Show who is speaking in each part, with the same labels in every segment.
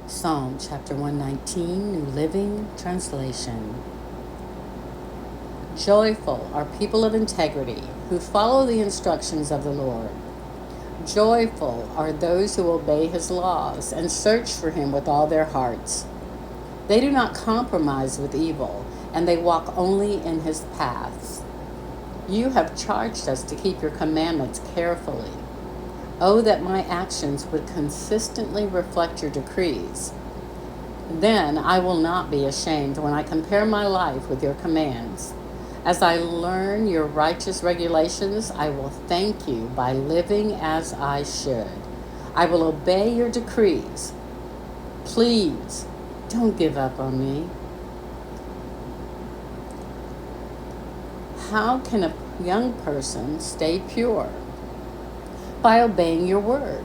Speaker 1: Psalm chapter 119, New Living Translation. Joyful are people of integrity who follow the instructions of the Lord. Joyful are those who obey his laws and search for him with all their hearts. They do not compromise with evil, and they walk only in his paths. You have charged us to keep your commandments carefully. Oh, that my actions would consistently reflect your decrees. Then I will not be ashamed when I compare my life with your commands. As I learn your righteous regulations, I will thank you by living as I should. I will obey your decrees. Please, don't give up on me. How can a young person stay pure? By obeying your word.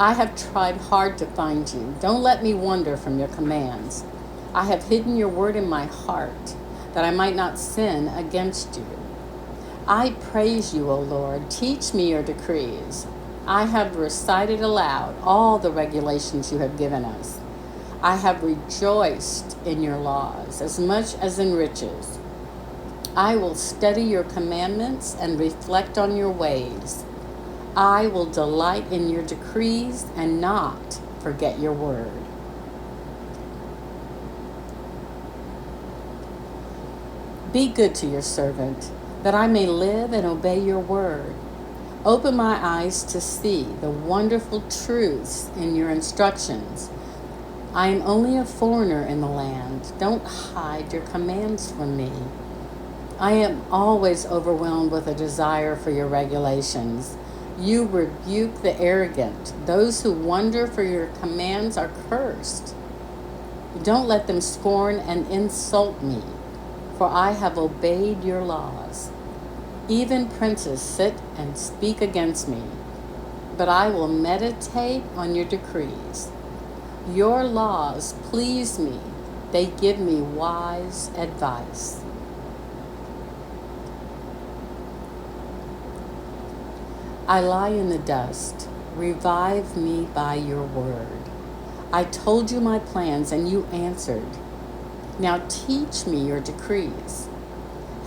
Speaker 1: I have tried hard to find you. Don't let me wander from your commands. I have hidden your word in my heart, that I might not sin against you. I praise you, O Lord. Teach me your decrees. I have recited aloud all the regulations you have given us. I have rejoiced in your laws as much as in riches. I will study your commandments and reflect on your ways. I will delight in your decrees and not forget your word. Be good to your servant, that I may live and obey your word. Open my eyes to see the wonderful truths in your instructions. I am only a foreigner in the land. Don't hide your commands from me. I am always overwhelmed with a desire for your regulations. You rebuke the arrogant. Those who wander for your commands are cursed. Don't let them scorn and insult me, for I have obeyed your laws. Even princes sit and speak against me, but I will meditate on your decrees. Your laws please me. They give me wise advice. I lie in the dust. Revive me by your word. I told you my plans and you answered. Now teach me your decrees.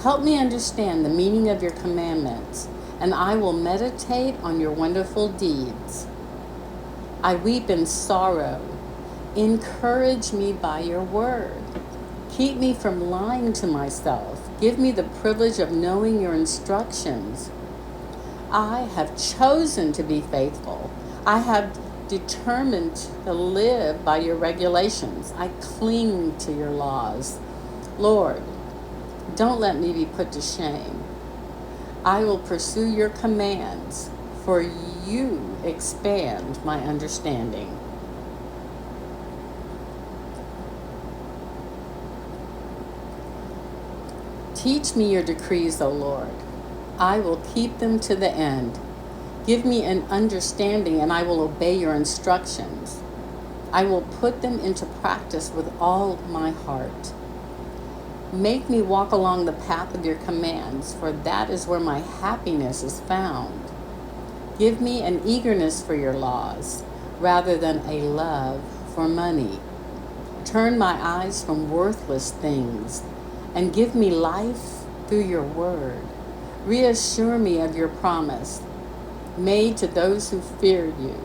Speaker 1: Help me understand the meaning of your commandments, and I will meditate on your wonderful deeds. I weep in sorrow. Encourage me by your word. Keep me from lying to myself. Give me the privilege of knowing your instructions. I have chosen to be faithful. I have determined to live by your regulations. I cling to your laws. Lord, don't let me be put to shame. I will pursue your commands, for you expand my understanding. Teach me your decrees, O Lord. I will keep them to the end. Give me an understanding, and I will obey your instructions. I will put them into practice with all my heart. Make me walk along the path of your commands, for that is where my happiness is found. Give me an eagerness for your laws, rather than a love for money. Turn my eyes from worthless things, and give me life through your word. Reassure me of your promise, made to those who fear you.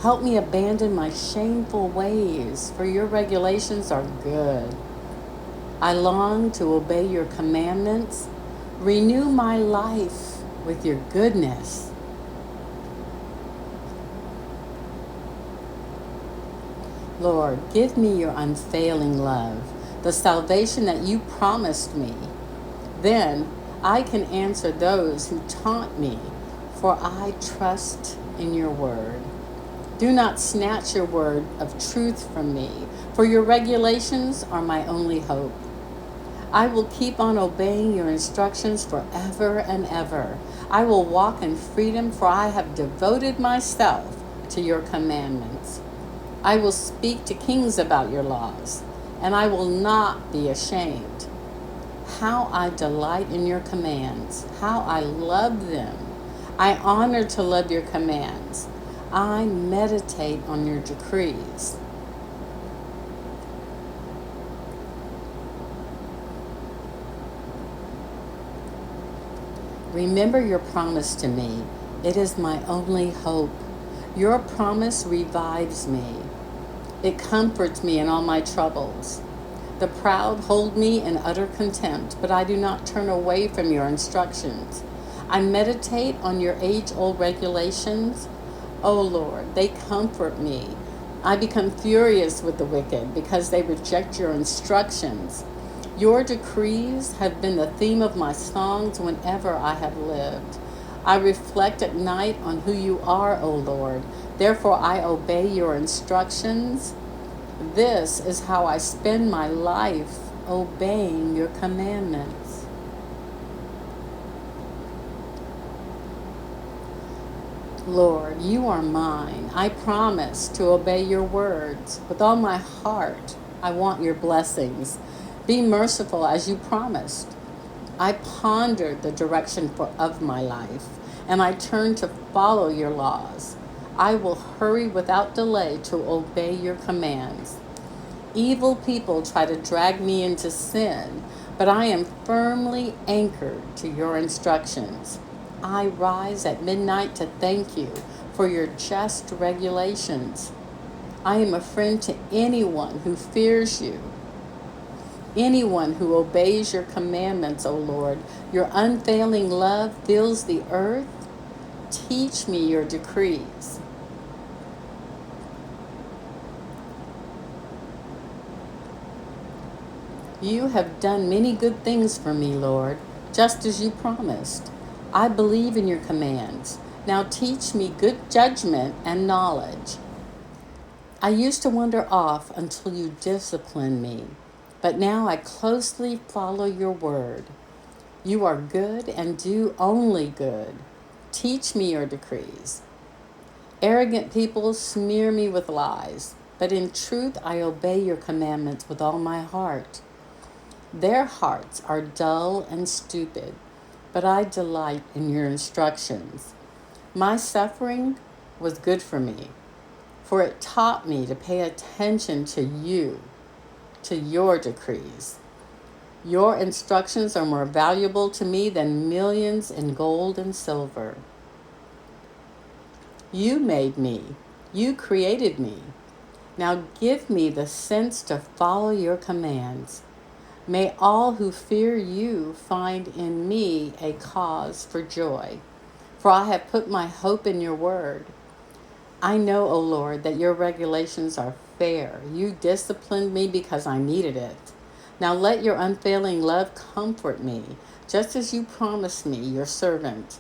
Speaker 1: Help me abandon my shameful ways, for your regulations are good. I long to obey your commandments. Renew my life with your goodness. Lord, give me your unfailing love, the salvation that you promised me. Then I can answer those who taunt me, for I trust in your word. Do not snatch your word of truth from me, for your regulations are my only hope. I will keep on obeying your instructions forever and ever. I will walk in freedom, for I have devoted myself to your commandments. I will speak to kings about your laws, and I will not be ashamed. How I delight in your commands. How I love them. I honor to love your commands. I meditate on your decrees. Remember your promise to me. It is my only hope. Your promise revives me. It comforts me in all my troubles. The proud hold me in utter contempt, but I do not turn away from your instructions. I meditate on your age-old regulations. O Lord, they comfort me. I become furious with the wicked because they reject your instructions. Your decrees have been the theme of my songs whenever I have lived. I reflect at night on who you are, O Lord. Therefore, I obey your instructions. This is how I spend my life, obeying your commandments. Lord, you are mine. I promise to obey your words. With all my heart, I want your blessings. Be merciful as you promised. I pondered the direction of my life, and I turned to follow your laws. I will hurry without delay to obey your commands. Evil people try to drag me into sin, but I am firmly anchored to your instructions. I rise at midnight to thank you for your just regulations. I am a friend to anyone who fears you, anyone who obeys your commandments, O Lord. Your unfailing love fills the earth. Teach me your decrees. You have done many good things for me, Lord, just as you promised. I believe in your commands. Now teach me good judgment and knowledge. I used to wander off until you disciplined me, but now I closely follow your word. You are good and do only good. Teach me your decrees. Arrogant people smear me with lies, but in truth I obey your commandments with all my heart. Their hearts are dull and stupid, but I delight in your instructions. My suffering was good for me, for it taught me to pay attention to you, to your decrees. Your instructions are more valuable to me than millions in gold and silver. You made me. You created me. Now give me the sense to follow your commands. May all who fear you find in me a cause for joy, for I have put my hope in your word. I know, O Lord, that your regulations are fair. You disciplined me because I needed it. Now let your unfailing love comfort me, just as you promised me, your servant.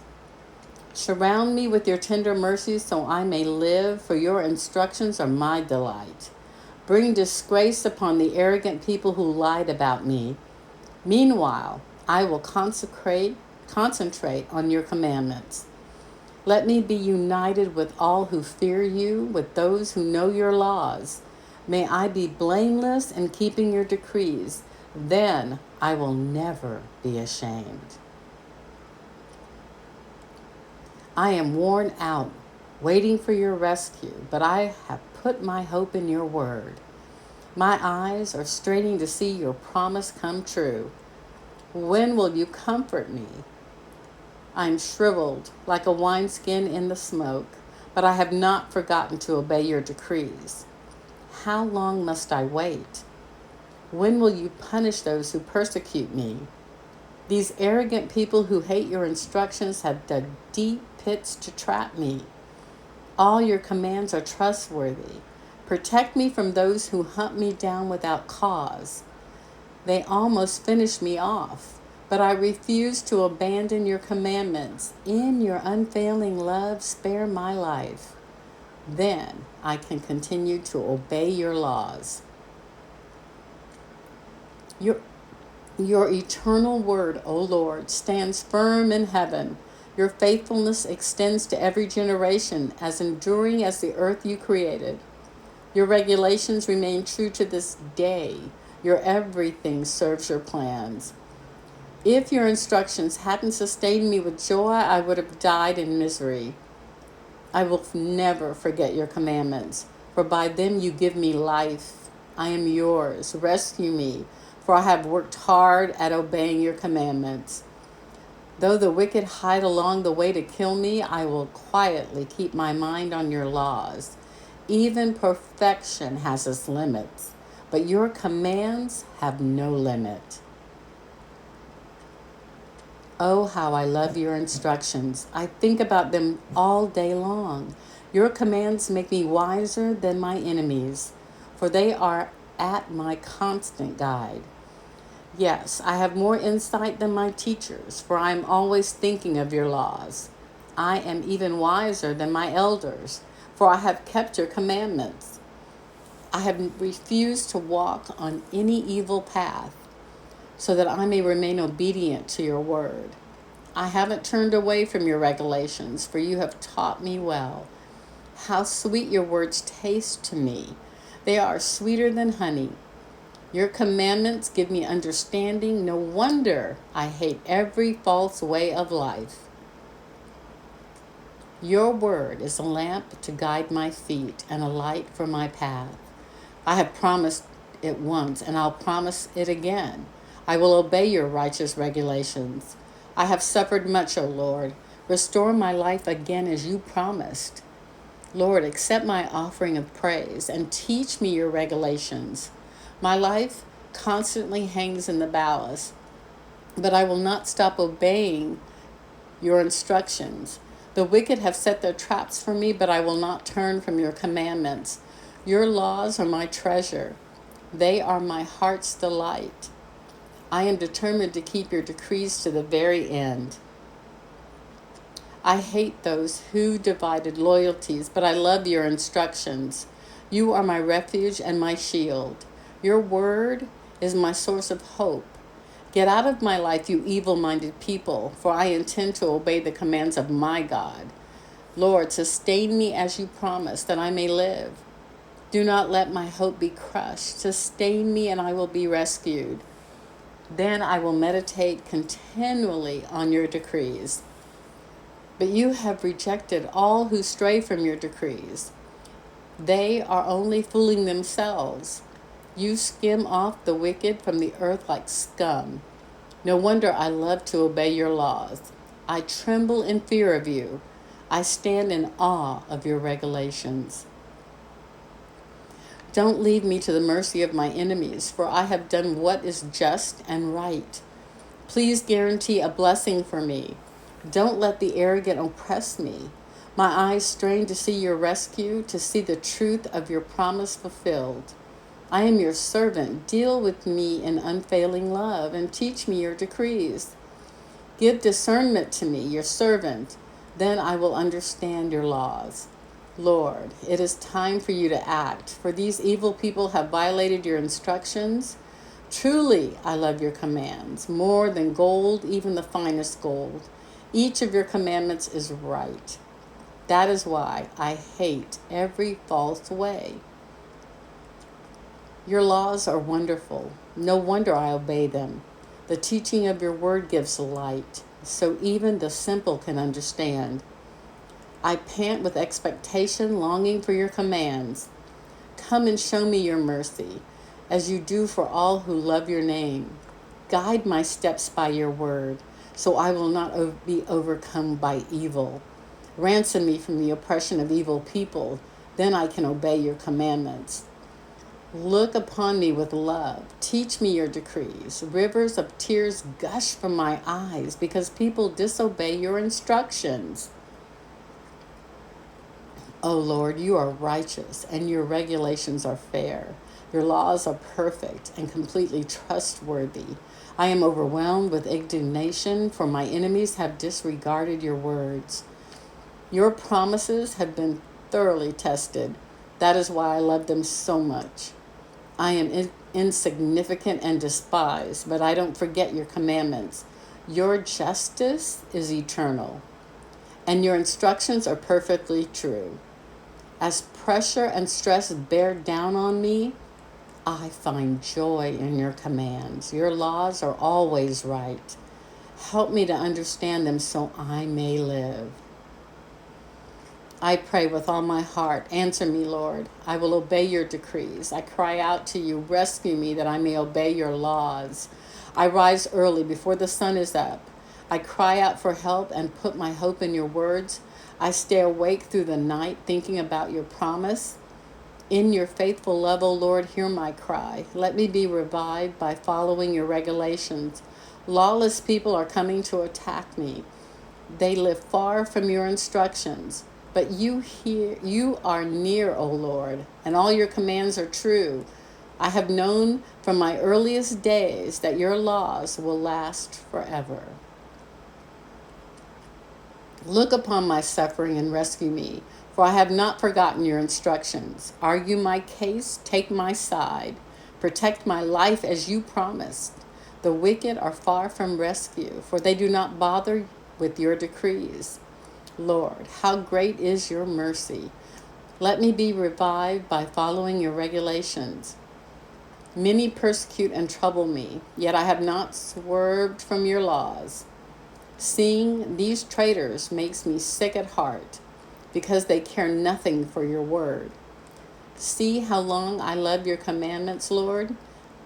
Speaker 1: Surround me with your tender mercies so I may live, for your instructions are my delight. Bring disgrace upon the arrogant people who lied about me. Meanwhile, I will concentrate on your commandments. Let me be united with all who fear you, with those who know your laws. May I be blameless in keeping your decrees. Then I will never be ashamed. I am worn out, waiting for your rescue, but I have put my hope in your word. My eyes are straining to see your promise come true. When will you comfort me? I am shriveled like a wineskin in the smoke, but I have not forgotten to obey your decrees. How long must I wait? When will you punish those who persecute me? These arrogant people who hate your instructions have dug deep pits to trap me. All your commands are trustworthy. Protect me from those who hunt me down without cause. They almost finish me off, but I refuse to abandon your commandments. In your unfailing love, spare my life. Then I can continue to obey your laws. Your eternal word, O Lord, stands firm in heaven. Your faithfulness extends to every generation, as enduring as the earth you created. Your regulations remain true to this day. Your everything serves your plans. If your instructions hadn't sustained me with joy, I would have died in misery. I will never forget your commandments, for by them you give me life. I am yours. Rescue me, for I have worked hard at obeying your commandments. Though the wicked hide along the way to kill me, I will quietly keep my mind on your laws. Even perfection has its limits, but your commands have no limit. Oh, how I love your instructions. I think about them all day long. Your commands make me wiser than my enemies, for they are at my constant guide. Yes, I have more insight than my teachers, for I am always thinking of your laws. I am even wiser than my elders, for I have kept your commandments. I have refused to walk on any evil path, so that I may remain obedient to your word. I haven't turned away from your regulations, for you have taught me well. How sweet your words taste to me. They are sweeter than honey. Your commandments give me understanding. No wonder I hate every false way of life. Your word is a lamp to guide my feet and a light for my path. I have promised it once, and I'll promise it again. I will obey your righteous regulations. I have suffered much, O Lord. Restore my life again as you promised. Lord, accept my offering of praise and teach me your regulations. My life constantly hangs in the balance, but I will not stop obeying your instructions. The wicked have set their traps for me, but I will not turn from your commandments. Your laws are my treasure. They are my heart's delight. I am determined to keep your decrees to the very end. I hate those who divided loyalties, but I love your instructions. You are my refuge and my shield. Your word is my source of hope. Get out of my life, you evil-minded people, for I intend to obey the commands of my God. Lord, sustain me as you promised, that I may live. Do not let my hope be crushed. Sustain me, and I will be rescued. Then I will meditate continually on your decrees. But you have rejected all who stray from your decrees. They are only fooling themselves. You skim off the wicked from the earth like scum. No wonder I love to obey your laws. I tremble in fear of you. I stand in awe of your regulations. Don't leave me to the mercy of my enemies, for I have done what is just and right. Please guarantee a blessing for me. Don't let the arrogant oppress me. My eyes strain to see your rescue, to see the truth of your promise fulfilled. I am your servant. Deal with me in unfailing love and teach me your decrees. Give discernment to me, your servant. Then I will understand your laws. Lord, it is time for you to act, for these evil people have violated your instructions. Truly, I love your commands, more than gold, even the finest gold. Each of your commandments is right. That is why I hate every false way. Your laws are wonderful. No wonder I obey them. The teaching of your word gives light, so even the simple can understand. I pant with expectation, longing for your commands. Come and show me your mercy, as you do for all who love your name. Guide my steps by your word, so I will not be overcome by evil. Ransom me from the oppression of evil people, then I can obey your commandments. Look upon me with love. Teach me your decrees. Rivers of tears gush from my eyes because people disobey your instructions. O Lord, you are righteous and your regulations are fair. Your laws are perfect and completely trustworthy. I am overwhelmed with indignation, for my enemies have disregarded your words. Your promises have been thoroughly tested. That is why I love them so much. I am insignificant and despised, but I don't forget your commandments. Your justice is eternal, and your instructions are perfectly true. As pressure and stress bear down on me, I find joy in your commands. Your laws are always right. Help me to understand them so I may live. I pray with all my heart. Answer me, Lord. I will obey your decrees. I cry out to you. Rescue me that I may obey your laws. I rise early before the sun is up. I cry out for help and put my hope in your words. I stay awake through the night thinking about your promise. In your faithful love, O Lord, hear my cry. Let me be revived by following your regulations. Lawless people are coming to attack me. They live far from your instructions. But you are near, O Lord, and all your commands are true. I have known from my earliest days that your laws will last forever. Look upon my suffering and rescue me, for I have not forgotten your instructions. Argue my case, take my side. Protect my life as you promised. The wicked are far from rescue, for they do not bother with your decrees. Lord, how great is your mercy. Let me be revived by following your regulations. Many persecute and trouble me, yet I have not swerved from your laws. Seeing these traitors makes me sick at heart, because they care nothing for your word. See how long I love your commandments, Lord.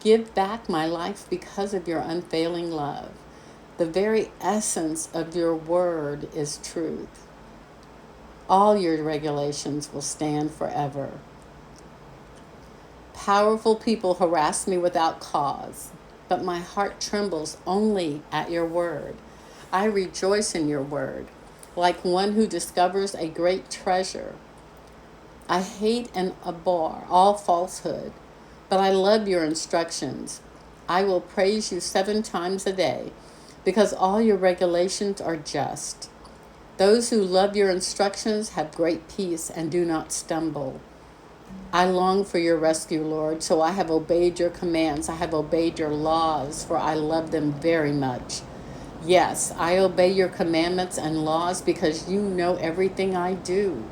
Speaker 1: Give back my life because of your unfailing love. The very essence of your word is truth. All your regulations will stand forever. Powerful people harass me without cause, but my heart trembles only at your word. I rejoice in your word, like one who discovers a great treasure. I hate and abhor all falsehood, but I love your instructions. I will praise you 7 times a day, because all your regulations are just. Those who love your instructions have great peace and do not stumble. I long for your rescue, Lord, so I have obeyed your commands. I have obeyed your laws, for I love them very much. Yes, I obey your commandments and laws because you know everything I do.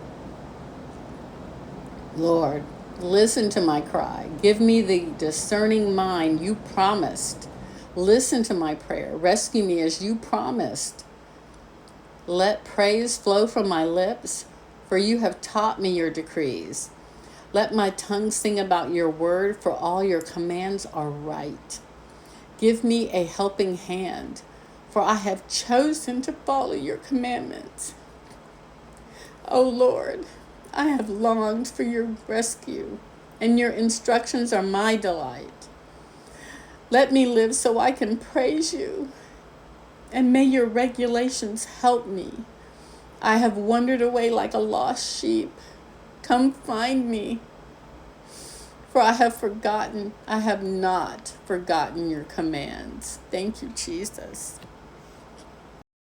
Speaker 1: Lord, listen to my cry. Give me the discerning mind you promised. Listen to my prayer. Rescue me as you promised. Let praise flow from my lips, for you have taught me your decrees. Let my tongue sing about your word, for all your commands are right. Give me a helping hand, for I have chosen to follow your commandments. O Lord, I have longed for your rescue, and your instructions are my delight. Let me live so I can praise you, and may your regulations help me. I have wandered away like a lost sheep. Come find me, for I have not forgotten your commands. Thank you, Jesus.